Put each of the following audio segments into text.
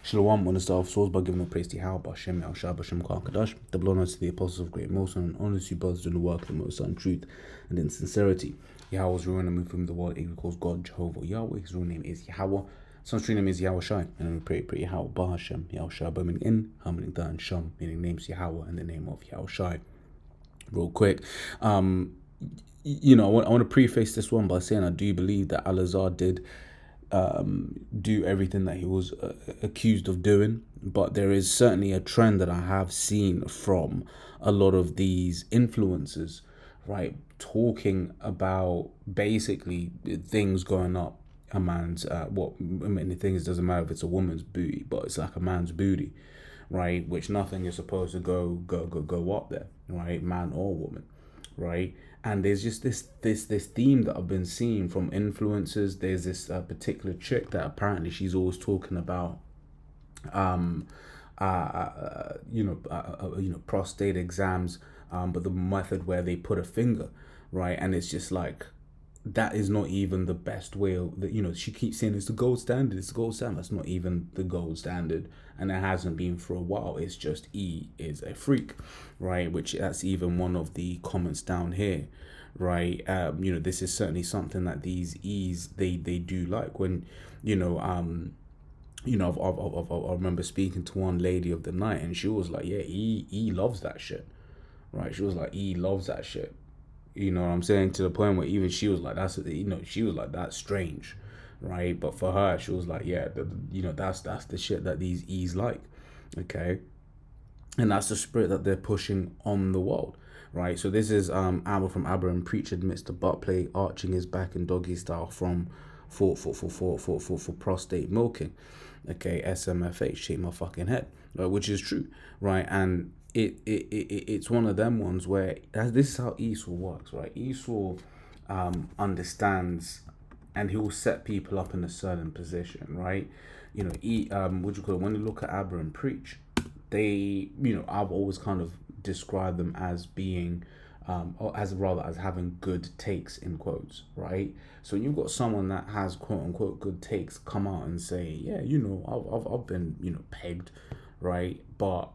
Shalom, want to start off source by giving all praise to Yahweh, Hashem, Yahushua, Hashem, Kadash, the blood to the apostles of Great Most and honors you brothers doing the work of the Most in truth and in sincerity. Yahweh's ruling and move from the world, he calls God Jehovah Yahweh. His real name is Yahweh. Son's true name is Yahushai, and we pray Yahweh, Ba Hashem, Yahushua, meaning in, meaning Dan, Sham, meaning names Yahweh, and the name of Yahushai. Real quick, I want to preface this one by saying I do believe that Al-Azhar did do everything that he was accused of doing, but there is certainly a trend that I have seen from a lot of these influencers, right, talking about basically things going up a man's the thing is, doesn't matter if it's a woman's booty, but it's like a man's booty, right, which nothing is supposed to go up there, right, man or woman, right. And there's just this theme that I've been seeing from influencers. There's this particular chick that apparently she's always talking about, prostate exams, but the method where they put a finger, right? And it's just like, that is not even the best way of, she keeps saying it's the gold standard. It's the gold standard. That's not even the gold standard. And it hasn't been for a while. It's just E is a freak, right? Which that's even one of the comments down here, right? This is certainly something that these E's, they do like. When, I remember speaking to one lady of the night and she was like, yeah, E loves that shit, right? She was like, E loves that shit. You know what I'm saying? To the point where even she was like, she was like, that's strange, right? But for her, she was like, yeah, that's the shit that these E's like, okay? And that's the spirit that they're pushing on the world, right? So this is Abba from Abba and Preach admits to butt play, arching his back in doggy style for prostate milking, okay? SMFH, shake my fucking head, right? Which is true, right? And it's one of them ones where this is how Esau works, right? Esau understands, and he will set people up in a certain position, right? When you look at Abba and Preach, they, I've always kind of described them as being, as having good takes in quotes, right? So when you've got someone that has quote unquote good takes come out and say, yeah, I've been, pegged, right? But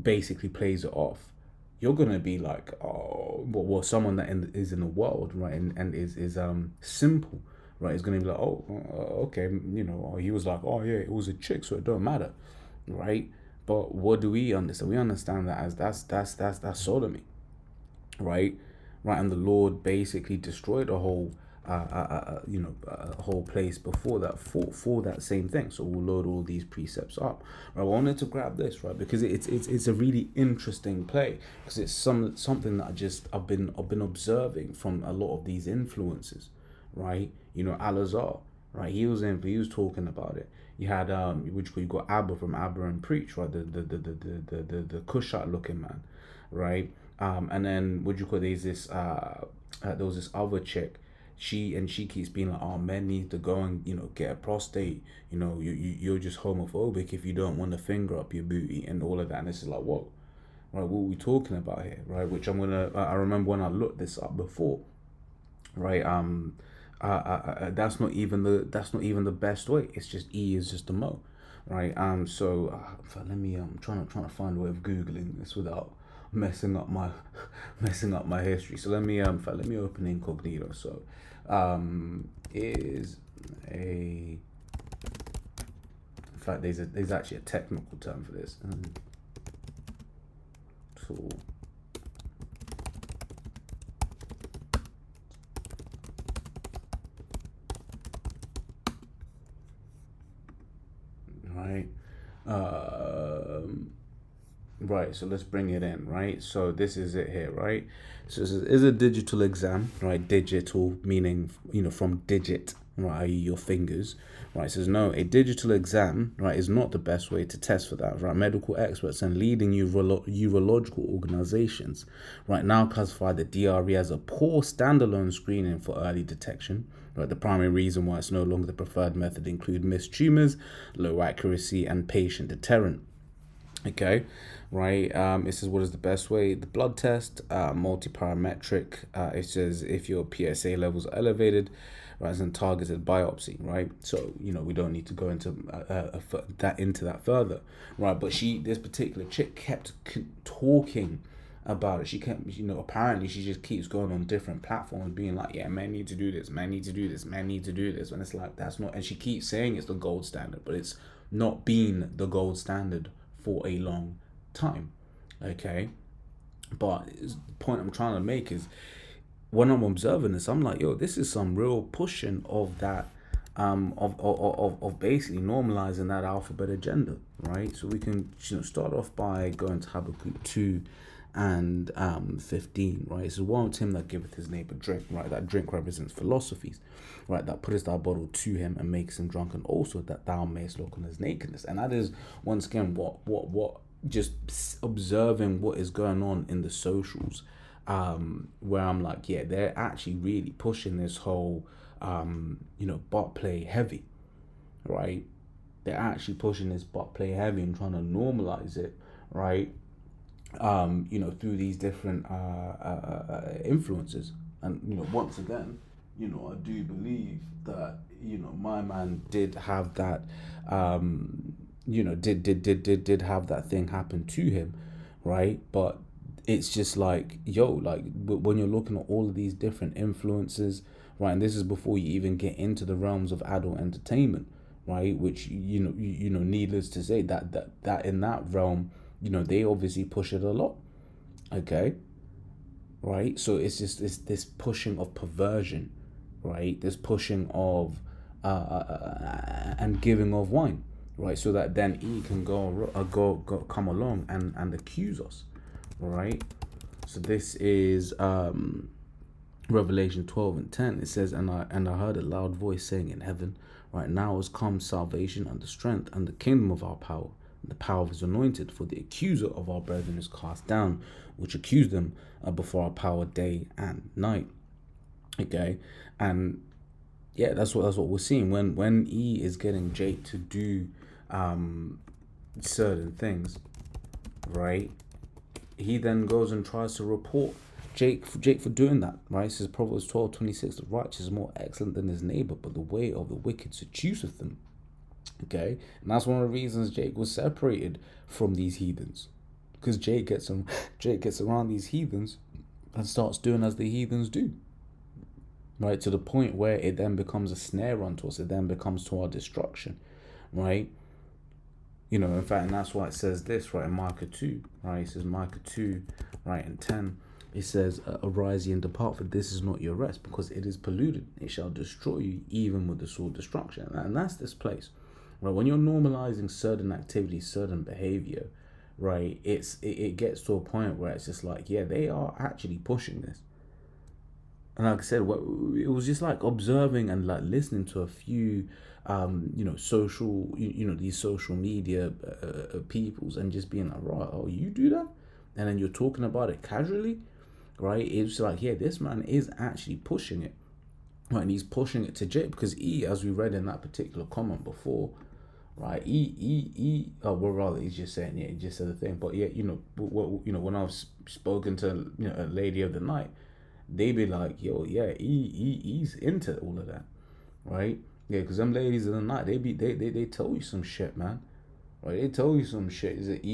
basically plays it off, you're gonna be like, oh, well, someone that is in the world, right, and is simple, right, is gonna be like, okay, he was like, oh yeah, it was a chick, so it don't matter, right? But what do we understand? We understand that as that's sodomy, right? And the Lord basically destroyed a whole a whole place before that for that same thing. So we'll load all these precepts up. Right, I wanted to grab this, right, because it's a really interesting play, because it's something that I've been observing from a lot of these influences, right? Al-Azhar, right? He was talking about it. You had you got Abba from Abba and Preach, right? The Cushite looking man, right? And then there's this there was this other chick. She keeps being like, oh, men need to go and get a prostate, you're just homophobic if you don't want to finger up your booty and all of that. And this is like, whoa, right, what are we talking about here, right? Which I remember when I looked this up before, right? That's not even the best way. It's just E is just a mo, right? So let me I'm trying to find a way of googling this without messing up my history. So let me open incognito. So is a, in fact, there's actually a technical term for this, tool, right? Right, so let's bring it in, right? So this is it here, right? So this is a digital exam, right? Digital meaning, from digit, right, i.e. your fingers, right? It says, no, a digital exam, right, is not the best way to test for that, right? Medical experts and leading urological organizations, right, now classify the DRE as a poor standalone screening for early detection, right? The primary reason why it's no longer the preferred method include missed tumors, low accuracy, and patient deterrent. Okay, right. It says, what is the best way? The blood test, multi-parametric. It says if your PSA levels are elevated, right, as in targeted biopsy, right? So we don't need to go into that further, right? But this particular chick kept talking about it. She kept, apparently she just keeps going on different platforms being like, yeah, men need to do this, men need to do this, men need to do this. And it's like, that's not, and she keeps saying it's the gold standard, but it's not been the gold standard for a long time. Okay. But the point I'm trying to make is when I'm observing this, I'm like, yo, this is some real pushing of that, of basically normalizing that alphabet agenda, right? So we can start off by going to Habakkuk 2 and 15, right? So woe unto him that giveth his neighbor drink, right? That drink represents philosophies, right? That puttest thy bottle to him and makes him drunken also, that thou mayest look on his nakedness. And that is once again what just observing what is going on in the socials, where I'm like, yeah, they're actually really pushing this whole butt play heavy, right? They're actually pushing this butt play heavy and trying to normalize it, right? Through these different influences. And once again, I do believe that my man did have that, did have that thing happen to him, right? But it's just like, yo, like when you're looking at all of these different influences, right? And this is before you even get into the realms of adult entertainment, right? Which needless to say, that in that realm, they obviously push it a lot. Okay. Right. So it's just this pushing of perversion, right? This pushing of and giving of wine, right? So that then E can go come along and accuse us, right? So this is Revelation 12 and 10. It says, and I heard a loud voice saying in heaven, right now has come salvation and the strength and the kingdom of our power, the power of his anointed, for the accuser of our brethren is cast down, which accused them before our power day and night. Okay. And yeah, that's what we're seeing when E is getting Jake to do certain things, right? He then goes and tries to report Jake for doing that, right? It says Proverbs 12:26, the righteous is more excellent than his neighbor, but the way of the wicked seduceth them. Okay, and that's one of the reasons Jake was separated from these heathens, because Jake gets around these heathens and starts doing as the heathens do, right? To the point where it then becomes a snare unto us. It then becomes to our destruction, right? In fact, and that's why it says this, right, in Micah 2, right? It says Micah 2, right, in 10, it says, arise ye and depart, for this is not your rest, because it is polluted. It shall destroy you, even with the sword destruction. And that's this place, right? When you're normalizing certain activity, certain behavior, right, it gets to a point where it's just like, yeah, they are actually pushing this. And like I said, it was just like observing and like listening to a few social, these social media peoples, and just being like, right, oh, you do that? And then you're talking about it casually, right? It's like, yeah, this man is actually pushing it, right? And he's pushing it to Jake, because E, as we read in that particular comment before, right? Well, rather, he's just saying, yeah, he just said the thing. But yeah, when I've spoken to a lady of the night, they be like, yo, yeah, he's into all of that, right? Yeah, because them ladies of the night, they tell you some shit, man, right? They tell you some shit. Is it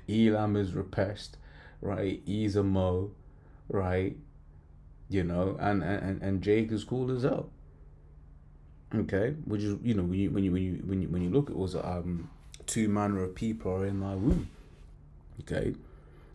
Elam is repressed, right? E's a mo, right? And Jake is cool as hell. Okay, which is when you look at was two manner of people are in thy womb. Okay,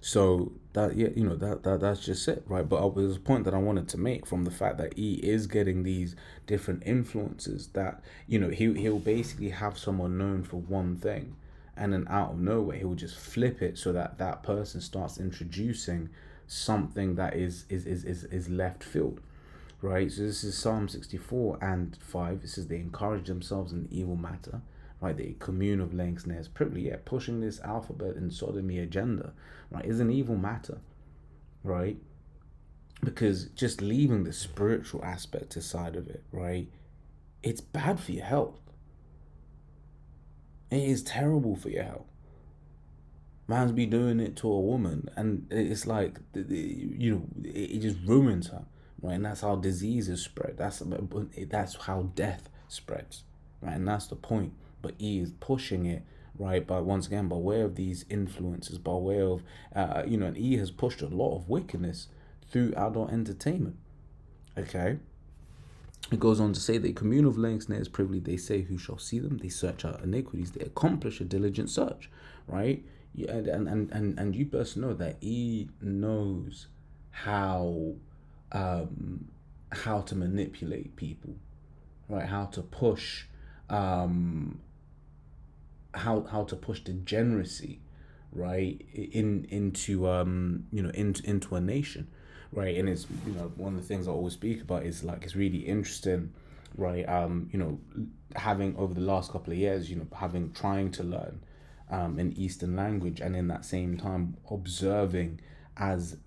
so that that's just it, right? But there's a point that I wanted to make from the fact that he is getting these different influences that he'll basically have someone known for one thing, and then out of nowhere he'll just flip it so that that person starts introducing something that is left field, right? So this is Psalm 64 and 5. It says they encourage themselves in evil matter, right? They commune of laying snares privily, yeah, pushing this alphabet and sodomy agenda, right, is an evil matter, right? Because just leaving the spiritual aspect aside of it, right, it's bad for your health. It is terrible for your health. Man's be doing it to a woman, and it's like, it just ruins her, right? And that's how diseases spread. That's how death spreads, right? And that's the point. But E is pushing it, right? But once again, by way of these influences, by way of, and E has pushed a lot of wickedness through adult entertainment. Okay. It goes on to say, they commune of laying snares privily, they say, who shall see them? They search out iniquities, they accomplish a diligent search, right? And you best know that E knows how how to manipulate people, right? How to push how to push degeneracy, right, into a nation, right? And it's, one of the things I always speak about is like, it's really interesting, right? Having over the last couple of years, having trying to learn an Eastern language, and in that same time observing as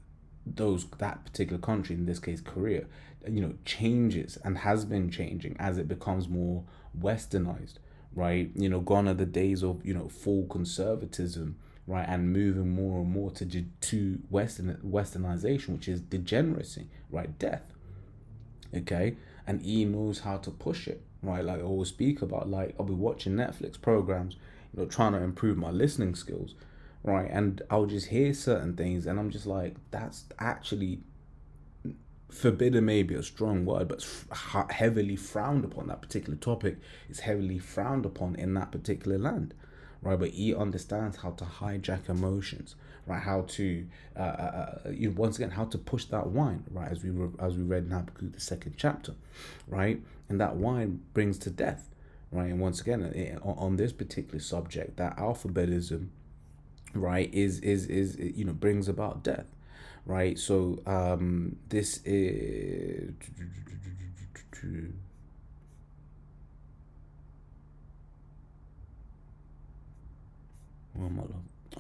that particular country, in this case Korea, changes and has been changing as it becomes more westernized, right? Gone are the days of full conservatism, right, and moving more and more to westernization, which is degeneracy, right, death. Okay. And E knows how to push it, right? Like I always speak about, like I'll be watching Netflix programs, trying to improve my listening skills, right? And I'll just hear certain things and I'm just like, that's actually forbidden, may be a strong word, but heavily frowned upon. That particular topic is heavily frowned upon in that particular land, right? But he understands how to hijack emotions, right? How to, once again, how to push that wine, right? As we read in Habakkuk, the 2nd chapter, right? And that wine brings to death, right? And once again, on this particular subject, that alphabetism, right, is brings about death, right? So this is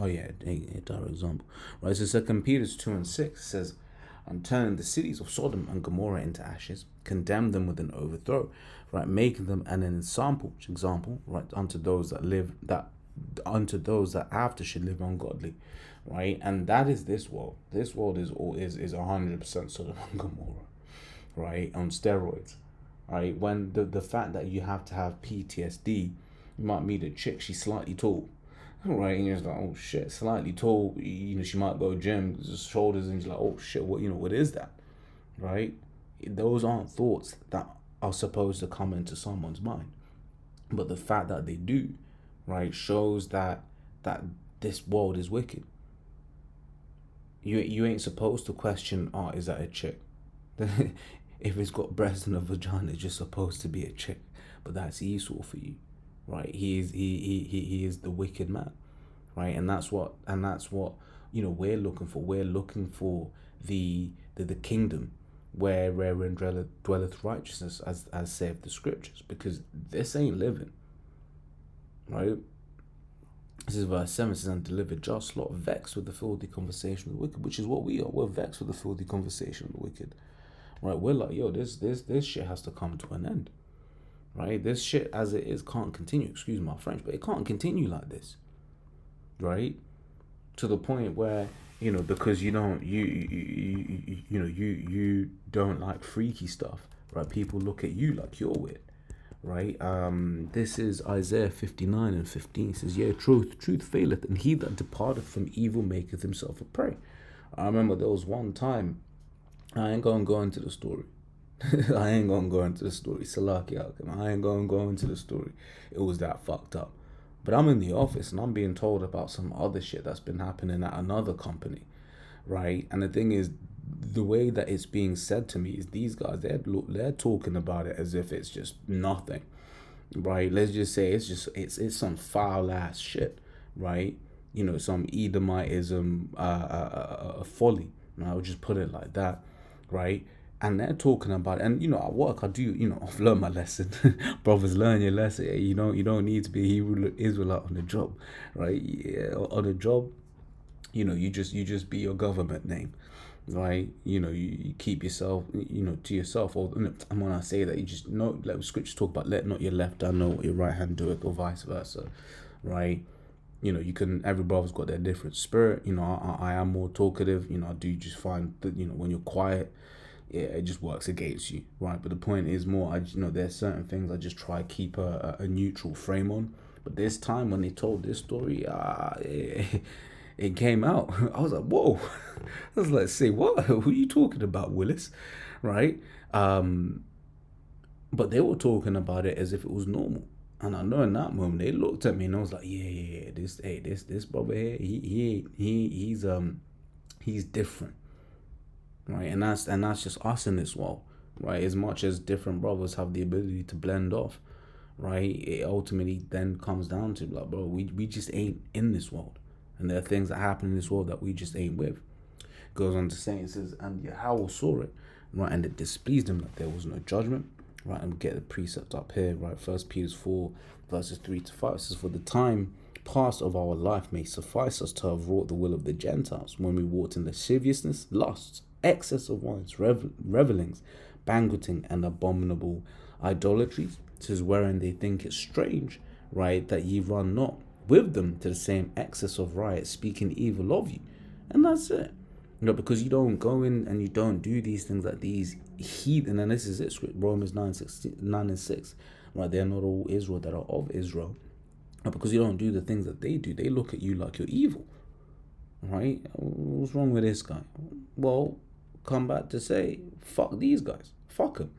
oh yeah, a direct example, right? So 2 Peter 2:6 says, "And turning the cities of Sodom and Gomorrah into ashes, condemn them with an overthrow, right, making them an example, right, unto those that after should live ungodly," right? And that is this world. This world is 100% Sodom and Gomorrah, right, on steroids, right? When the fact that you have to have PTSD, you might meet a chick, she's slightly tall, right, and you're just like, oh shit, slightly tall, she might go gym, shoulders, and you're like, oh shit, what is that, right? Those aren't thoughts that are supposed to come into someone's mind, but the fact that they do, right, shows that this world is wicked. You ain't supposed to question, oh, is that a chick? If it's got breasts and a vagina, it's just supposed to be a chick. But that's Esau for you, right? He is the wicked man, right? And that's what we're looking for. We're looking for the kingdom wherein dwelleth righteousness, as saith the scriptures, because this ain't living, right? This is verse 7. It says, "And deliver just lot, vexed with the filthy conversation of the wicked," which is what we are. We're vexed with the filthy conversation of the wicked, right? We're like, yo, this shit has to come to an end, right? This shit as it is can't continue. Excuse my French, but it can't continue like this, right? To the point where, because you don't like freaky stuff, right? People look at you like you're weird, right? This is Isaiah 59:15. It says, "Yea, truth faileth, and he that departeth from evil maketh himself a prey." I remember there was one time, I ain't gonna go into the story. I ain't gonna go into the story. Salaki Alchemy. I ain't gonna go into the story. It was that fucked up. But I'm in the office and I'm being told about some other shit that's been happening at another company, right? And the thing is, the way that it's being said to me is these guys, they're talking about it as if it's just nothing, right? Let's just say it's some foul ass shit, right? Some Edomitism, folly. I'll just put it like that, right? And they're talking about, and at work I do, I've learned my lesson. Brothers, learn your lesson. You don't need to be a Hebrew Israelite on the job, right? Yeah, on the job, you just be your government name, right? You keep yourself, to yourself. Or, and when I say that, you just know, like scriptures talk about, let not your left hand know what your right hand doeth, or vice versa, right? You can, every brother's got their different spirit. I am more talkative. I do just find that, when you're quiet, yeah, it just works against you, right? But the point is more, there's certain things I just try to keep a neutral frame on. But this time when they told this story, it came out. I was like, whoa. I was like, say what? Who are you talking about, Willis? Right? But they were talking about it as if it was normal. And I know in that moment they looked at me and I was like, yeah, this brother here, he's different, right? And that's just us in this world, right? As much as different brothers have the ability to blend off, right? It ultimately then comes down to like, bro, we just ain't in this world, and there are things that happen in this world that we just ain't with. Goes on to say, it says, and Yahweh saw it, right, and it displeased him that there was no judgment, right. And we get the precept up here, right. First Peter 4 verses 3 to 5 says, for the time past of our life may suffice us to have wrought the will of the Gentiles, when we walked in lasciviousness, lusts, excess of wines, revelings, banqueting, and abominable idolatries. It says, wherein they think it strange, right, that ye run not with them to the same excess of riot, speaking evil of you. And that's it. Because you don't go in and you don't do these things like these heathen, and this is it, Romans 9 and 6, right? They are not all Israel that are of Israel. Because you don't do the things that they do, they look at you like you're evil, right? What's wrong with this guy? Well, come back to say, fuck these guys, fuck them,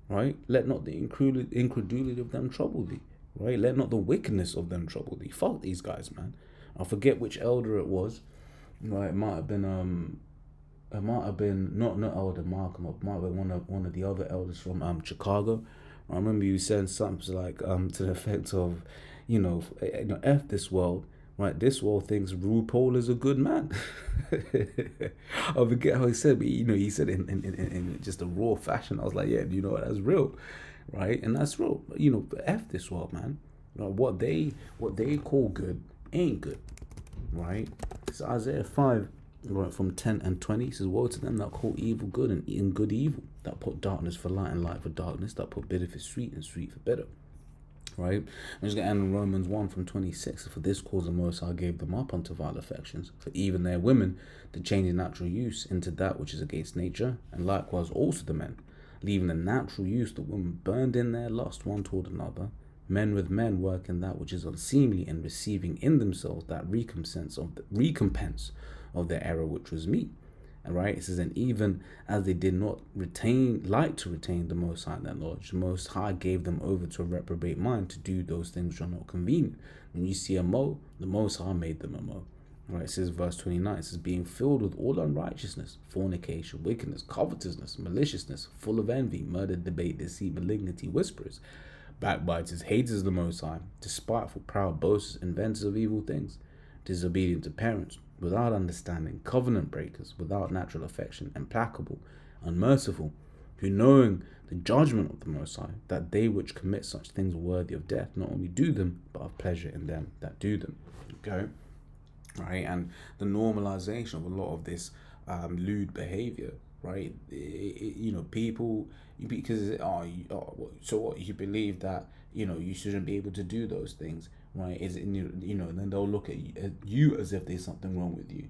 right? Let not the incredulity of them trouble thee, right? Let not the wickedness of them trouble thee. Fuck these guys, man. I forget which elder it was. Right, it might have been not Elder Malcolm, it might have been one of the other elders from Chicago. I remember you saying something like to the effect of, F this world, right? This world thinks RuPaul is a good man. I forget how he said, but he said in just a raw fashion. I was like, yeah, you know what, that's real, right? And that's real. F this world, man. What they call good ain't good. Right? It's Isaiah 5, right, from 10 and 20. It says, woe to them that call evil good and good evil, that put darkness for light and light for darkness, that put bitter for sweet and sweet for bitter. Right? I'm just going to end in Romans 1 from 26. For this cause the Most High gave them up unto vile affections, for even their women to change the natural use into that which is against nature, and likewise also the men, leaving the natural use, the women burned in their lust one toward another, men with men working that which is unseemly, and receiving in themselves that recompense of their error which was meet. And right, it says, and even as they did not retain the Most High in their knowledge, the Most High gave them over to a reprobate mind to do those things which are not convenient. When you see a mo, the Most High made them a mo. Right, it says verse 29, it says, being filled with all unrighteousness, fornication, wickedness, covetousness, maliciousness, full of envy, murder, debate, deceit, malignity, whisperers, backbiters, haters of the Most High, despiteful, proud, boasters, inventors of evil things, disobedient to parents, without understanding, covenant breakers, without natural affection, implacable, unmerciful, who knowing the judgment of the Most High, that they which commit such things are worthy of death, not only do them, but have pleasure in them that do them. Okay? Right? And the normalization of a lot of this lewd behavior, right? People, because so what, you believe that you shouldn't be able to do those things, right? Then they'll look at you as if there's something wrong with you,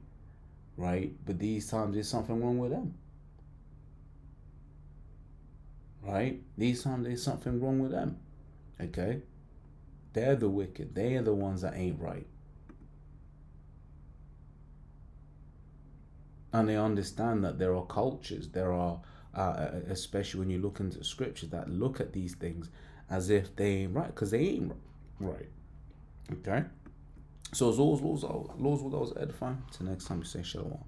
right? But these times there's something wrong with them, right? These times there's something wrong with them. Okay, they're the wicked. They are the ones that ain't right. And they understand that there are cultures, there are, especially when you look into scripture, that look at these things as if they ain't right, because they ain't right. Okay? So as always, laws will always edify. Till next time we say shalom.